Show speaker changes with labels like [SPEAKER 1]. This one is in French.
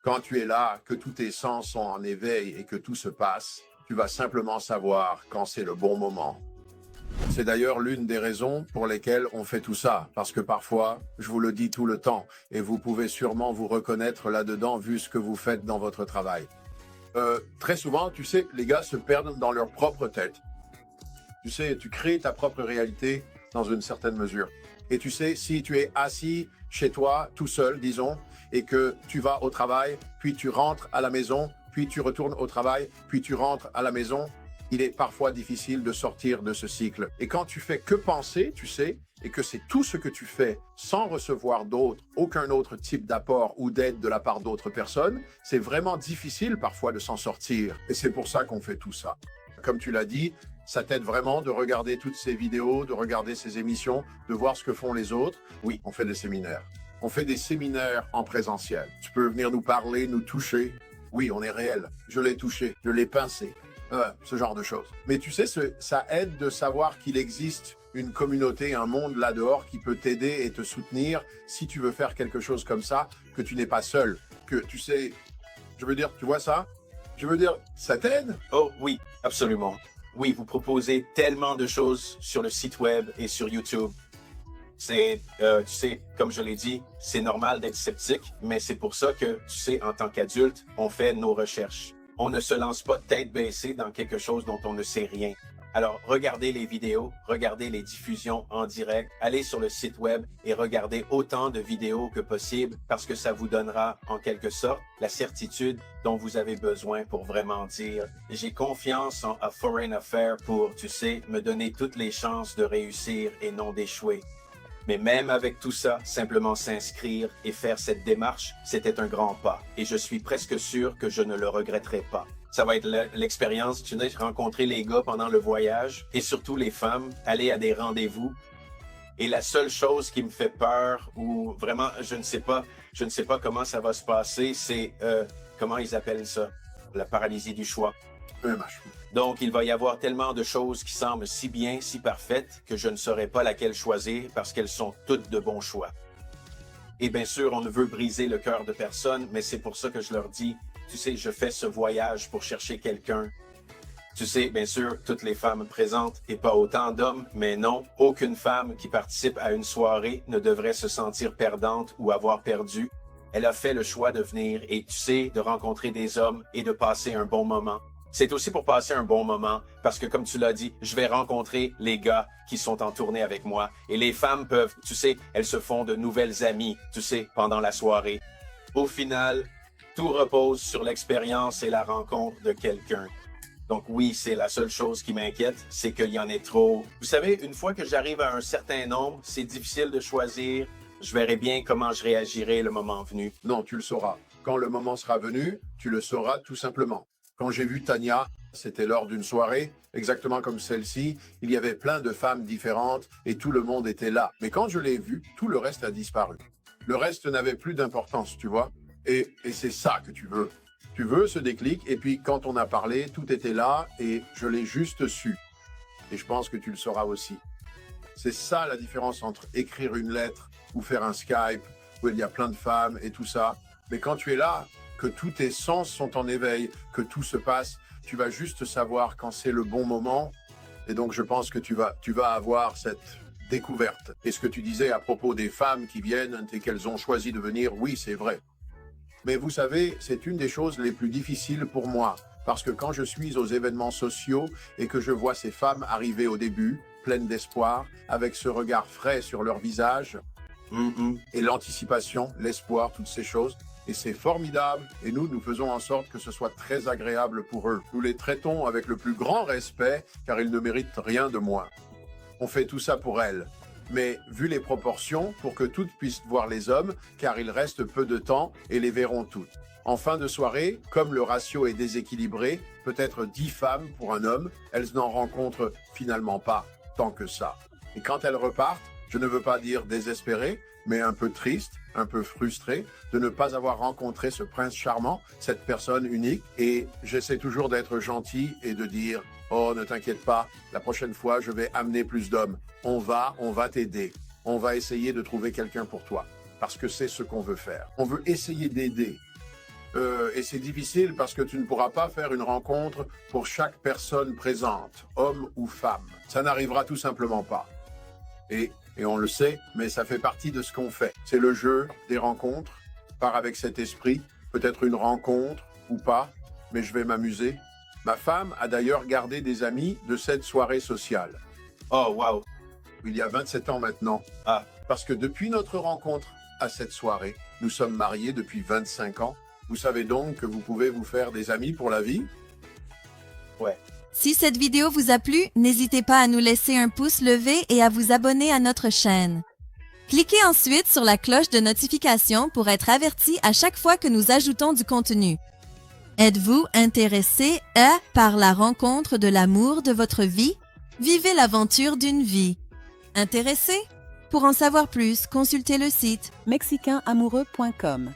[SPEAKER 1] Quand tu es là, que tous tes sens sont en éveil et que tout se passe, tu vas simplement savoir quand c'est le bon moment. C'est d'ailleurs l'une des raisons pour lesquelles on fait tout ça, parce que parfois, je vous le dis tout le temps, et vous pouvez sûrement vous reconnaître là-dedans vu ce que vous faites dans votre travail. Très souvent, tu sais, les gars se perdent dans leur propre tête. Tu sais, tu crées ta propre réalité dans une certaine mesure. Et tu sais, si tu es assis chez toi, tout seul, disons, et que tu vas au travail, puis tu rentres à la maison, puis tu retournes au travail, puis tu rentres à la maison, il est parfois difficile de sortir de ce cycle. Et quand tu fais que penser, tu sais, et que c'est tout ce que tu fais sans recevoir d'autres, aucun autre type d'apport ou d'aide de la part d'autres personnes, c'est vraiment difficile parfois de s'en sortir. Et c'est pour ça qu'on fait tout ça. Comme tu l'as dit, ça t'aide vraiment de regarder toutes ces vidéos, de regarder ces émissions, de voir ce que font les autres. Oui, on fait des séminaires. On fait des séminaires en présentiel. Tu peux venir nous parler, nous toucher. Oui, on est réel. Je l'ai touché, je l'ai pincé. Ce genre de choses. Mais tu sais, ça aide de savoir qu'il existe une communauté, un monde là dehors qui peut t'aider et te soutenir si tu veux faire quelque chose comme ça, que tu n'es pas seul. Que tu sais, je veux dire, tu vois ça? Je veux dire, ça t'aide?
[SPEAKER 2] Oh oui, absolument. Oui, vous proposez tellement de choses sur le site web et sur YouTube. Tu sais, comme je l'ai dit, c'est normal d'être sceptique, mais c'est pour ça que, tu sais, en tant qu'adulte, on fait nos recherches. On ne se lance pas tête baissée dans quelque chose dont on ne sait rien. Alors, regardez les vidéos, regardez les diffusions en direct, allez sur le site web et regardez autant de vidéos que possible parce que ça vous donnera, en quelque sorte, la certitude dont vous avez besoin pour vraiment dire « J'ai confiance en A Foreign Affair pour, tu sais, me donner toutes les chances de réussir et non d'échouer. » Mais même avec tout ça, simplement s'inscrire et faire cette démarche, c'était un grand pas. Et je suis presque sûr que je ne le regretterai pas. Ça va être l'expérience, tu sais, rencontrer les gars pendant le voyage et surtout les femmes, aller à des rendez-vous. Et la seule chose qui me fait peur ou vraiment, je ne sais pas comment ça va se passer, c'est, comment ils appellent ça? La paralysie du choix. Donc, il va y avoir tellement de choses qui semblent si bien, si parfaites, que je ne saurais pas laquelle choisir parce qu'elles sont toutes de bons choix. Et bien sûr, on ne veut briser le cœur de personne, mais c'est pour ça que je leur dis, tu sais, je fais ce voyage pour chercher quelqu'un. Tu sais, bien sûr, toutes les femmes présentes et pas autant d'hommes, mais non, aucune femme qui participe à une soirée ne devrait se sentir perdante ou avoir perdu. Elle a fait le choix de venir et, tu sais, de rencontrer des hommes et de passer un bon moment. C'est aussi pour passer un bon moment, parce que comme tu l'as dit, je vais rencontrer les gars qui sont en tournée avec moi. Et les femmes peuvent, tu sais, elles se font de nouvelles amies, tu sais, pendant la soirée. Au final, tout repose sur l'expérience et la rencontre de quelqu'un. Donc oui, c'est la seule chose qui m'inquiète, c'est qu'il y en ait trop. Vous savez, une fois que j'arrive à un certain nombre, c'est difficile de choisir. Je verrai bien comment je réagirai le moment venu.
[SPEAKER 1] Non, tu le sauras. Quand le moment sera venu, tu le sauras tout simplement. Quand j'ai vu Tania, c'était lors d'une soirée, exactement comme celle-ci, il y avait plein de femmes différentes et tout le monde était là. Mais quand je l'ai vue, tout le reste a disparu. Le reste n'avait plus d'importance, tu vois. Et c'est ça que tu veux. Tu veux ce déclic et puis quand on a parlé, tout était là et je l'ai juste su. Et je pense que tu le sauras aussi. C'est ça la différence entre écrire une lettre ou faire un Skype où il y a plein de femmes et tout ça. Mais quand tu es là, que tous tes sens sont en éveil, que tout se passe, tu vas juste savoir quand c'est le bon moment. Et donc, je pense que tu vas avoir cette découverte. Et ce que tu disais à propos des femmes qui viennent et qu'elles ont choisi de venir, oui, c'est vrai. Mais vous savez, c'est une des choses les plus difficiles pour moi. Parce que quand je suis aux événements sociaux et que je vois ces femmes arriver au début, pleines d'espoir, avec ce regard frais sur leur visage, et l'anticipation, l'espoir, toutes ces choses, et c'est formidable, et nous faisons en sorte que ce soit très agréable pour eux. Nous les traitons avec le plus grand respect, car ils ne méritent rien de moins. On fait tout ça pour elles. Mais vu les proportions, pour que toutes puissent voir les hommes, car il reste peu de temps et les verront toutes. En fin de soirée, comme le ratio est déséquilibré, peut-être 10 femmes pour un homme, elles n'en rencontrent finalement pas tant que ça. Et quand elles repartent, je ne veux pas dire désespérées, mais un peu triste, un peu frustré de ne pas avoir rencontré ce prince charmant, cette personne unique. Et j'essaie toujours d'être gentil et de dire « Oh, ne t'inquiète pas, la prochaine fois, je vais amener plus d'hommes. On va t'aider. On va essayer de trouver quelqu'un pour toi. » Parce que c'est ce qu'on veut faire. On veut essayer d'aider. Et c'est difficile parce que tu ne pourras pas faire une rencontre pour chaque personne présente, homme ou femme. Ça n'arrivera tout simplement pas. Et on le sait, mais ça fait partie de ce qu'on fait. C'est le jeu des rencontres. Pars avec cet esprit, peut-être une rencontre ou pas, mais je vais m'amuser. Ma femme a d'ailleurs gardé des amis de cette soirée sociale.
[SPEAKER 2] Oh, wow.
[SPEAKER 1] Il y a 27 ans maintenant.
[SPEAKER 2] Ah.
[SPEAKER 1] Parce que depuis notre rencontre à cette soirée, nous sommes mariés depuis 25 ans. Vous savez donc que vous pouvez vous faire des amis pour la vie?
[SPEAKER 2] Ouais.
[SPEAKER 3] Si cette vidéo vous a plu, n'hésitez pas à nous laisser un pouce levé et à vous abonner à notre chaîne. Cliquez ensuite sur la cloche de notification pour être averti à chaque fois que nous ajoutons du contenu. Êtes-vous intéressé par la rencontre de l'amour de votre vie? Vivez l'aventure d'une vie. Intéressé? Pour en savoir plus, consultez le site
[SPEAKER 4] mexicainamoureux.com